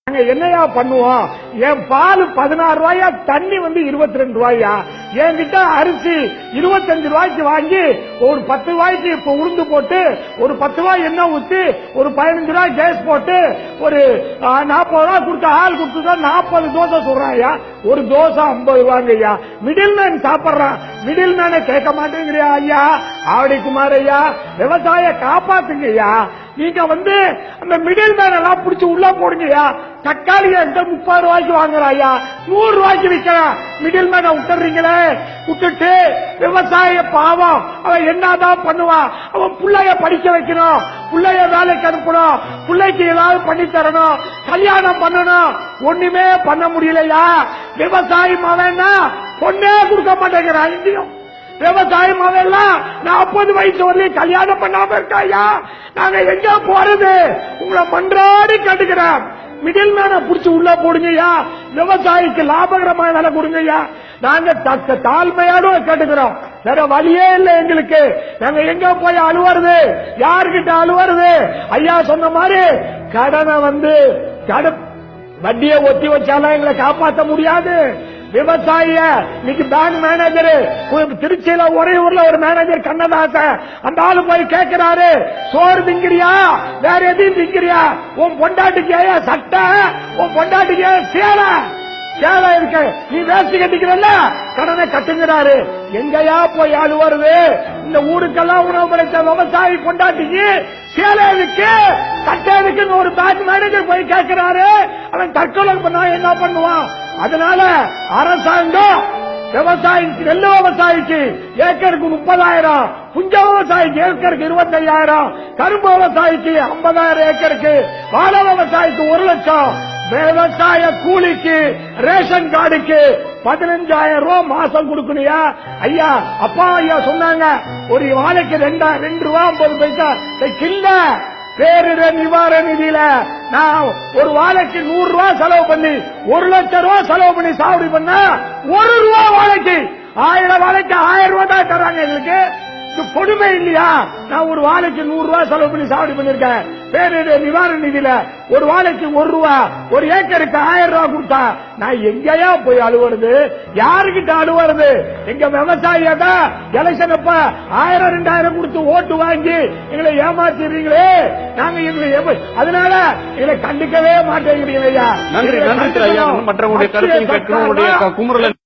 நாங்க என்னையா பண்ணுவோம்? என் பால் 16 ரூபாயா, தண்ணி 22 ரூபாயா, என்கிட்ட அரிசி 25 ரூபாய்க்கு வாங்கி ஒரு 10 ரூபாய்க்கு இப்ப உளுந்து போட்டு ஒரு 10 ரூபாய் எண்ணெய் ஊத்தி ஒரு 15 ரூபாய் கேஸ் போட்டு ஒரு 40 ரூபாய் கொடுத்த ஆள் கொடுத்துட்டா 40 தோசை சொல்றாயா. ஒரு தோசை 50 ரூபாய்ங்கய்யா. மிடில் மேன் சாப்பிடுறான். மிடில் மேனை கேட்க மாட்டேங்கிறியா ஐயா? ஆவடி குமார் ஐயா, விவசாய காப்பாத்துங்கய்யா. நீங்க அந்த மிடில் மேன் எல்லாம் பிடிச்சி உள்ள போடுங்கய்யா. தக்காளி 30 ரூபாய்க்கு வாங்குறாயா, 100 ரூபாய்க்கு விற்கிறான். மிடில் மேனை விட்டுறீங்களே. விட்டுட்டு விவசாய பாவம், அவன் என்னதான் பண்ணுவான்? அவன் பிள்ளைய படிக்க வைக்கணும், பிள்ளைய வேலைக்கு அனுப்பணும், பிள்ளைக்கு ஏதாவது பண்ணி தரணும், கல்யாணம் பண்ணணும். ஒண்ணுமே பண்ண முடியலையா? விவசாயம் அவன் பொண்ணே கொடுக்க மாட்டேங்கிறான். இந்தியம் விவசாயம் அவெல்லாம் 40 வயசு வரலையும் கல்யாணம் பண்ணாம இருக்காயா. நாங்க எங்க போறது? உங்களை மன்றாடி கேட்டுக்கிறேன். மிடில் மேனை புடிச்சு உள்ள போடுங்கய்யா. விவசாயிக்கு லாபகரமான வேலை கொடுங்கய்யா. நாங்க தாழ்மையோட கேட்டுக்கிறோம். வேற வழியே இல்லை எங்களுக்கு. நாங்க எங்க போய் அழுவுறது? யாருகிட்ட அழுவுறது? ஐயா சொன்ன மாதிரி கடனை வட்டியை ஒத்தி வச்சாலும் எங்களை காப்பாற்ற முடியாது. விவசாயிய இன்னைக்கு பேங்க் மேனேஜர் திருச்சியில ஒரே ஊர்ல ஒரு மேனேஜர் கண்ணதாசன், அந்த ஆளு போய் கேட்கிறாரு, சோறு திங்கிறியா, வேற எதையும் திங்கிறியா? உன் பொண்டாட்டிக்கு சட்டை, உன் பொண்டாட்டிக்கு சேலை இருக்கு, நீ வேஸ்ட் கட்டிக்கிறல்ல, கடனை கட்டுங்கிறாரு. எங்கயா போய் ஆளு வருது? இந்த ஊருக்கெல்லாம் உணவு படைத்த விவசாயி பொண்டாட்டிக்கு சேலை இருக்கு, சட்டை இருக்குன்னு ஒரு பேங்க் மேனேஜர் போய் கேட்கிறாரு. அவன் தற்கொலை பண்ணா என்ன பண்ணுவான்? அதனால அரசாங்கம் விவசாயிக்கு, நெல் விவசாயிக்கு ஏக்கருக்கு 30,000, புஞ்ச விவசாயிக்கு ஏக்கருக்கு 25,000, கரும்பு விவசாயிக்கு 50,000 ஏக்கருக்கு, வாழை விவசாயிக்கு 1 லட்சம், விவசாய கூலிக்கு ரேஷன் கார்டுக்கு 15,000 ரூபாய் மாசம் கொடுக்கணுயா. ஐயா அப்பா ஐயா சொன்னாங்க, ஒரு வாழைக்கு 2 ரூபா 50 பைசா கில்ல பேரிடர் நிவாரண நிதியில நான் ஒரு வாழைக்கு 100 ரூபாய் செலவு பண்ணி 1 லட்சம் ரூபாய் செலவு பண்ணி சாகுபடி பண்ண 1 ரூபா வாழைக்கு 1000 வாழைக்கு 1000 ரூபாய் தான் தர்றாங்க எங்களுக்கு. கொடுமை இல்லையா? நான் ஒரு வாழைக்கு 100 ரூபாய் செலவு பண்ணி சாகுபடி பண்ணிருக்கேன். பேரிடர் நிவாரண நிதியில ஒரு வாழைக்கு 1 ரூபா, ஒரு ஏக்கருக்கு 1000 ரூபாய் கொடுத்தா நான் எங்கயா போய் அழுவுறது? யாருகிட்ட அழுவுறது? எங்க விவசாயியாக எலெக்ஷன் அப்ப 1000 2000 கொடுத்து ஓட்டு வாங்கி எங்களை ஏமாத்திடுறீங்களே. நாங்க அதனால எங்களை கண்டிக்கவே மாட்டேங்கிறீங்க ஐயா. நன்றி. மற்றவங்களுடைய கருத்தையும் கேட்கணும்.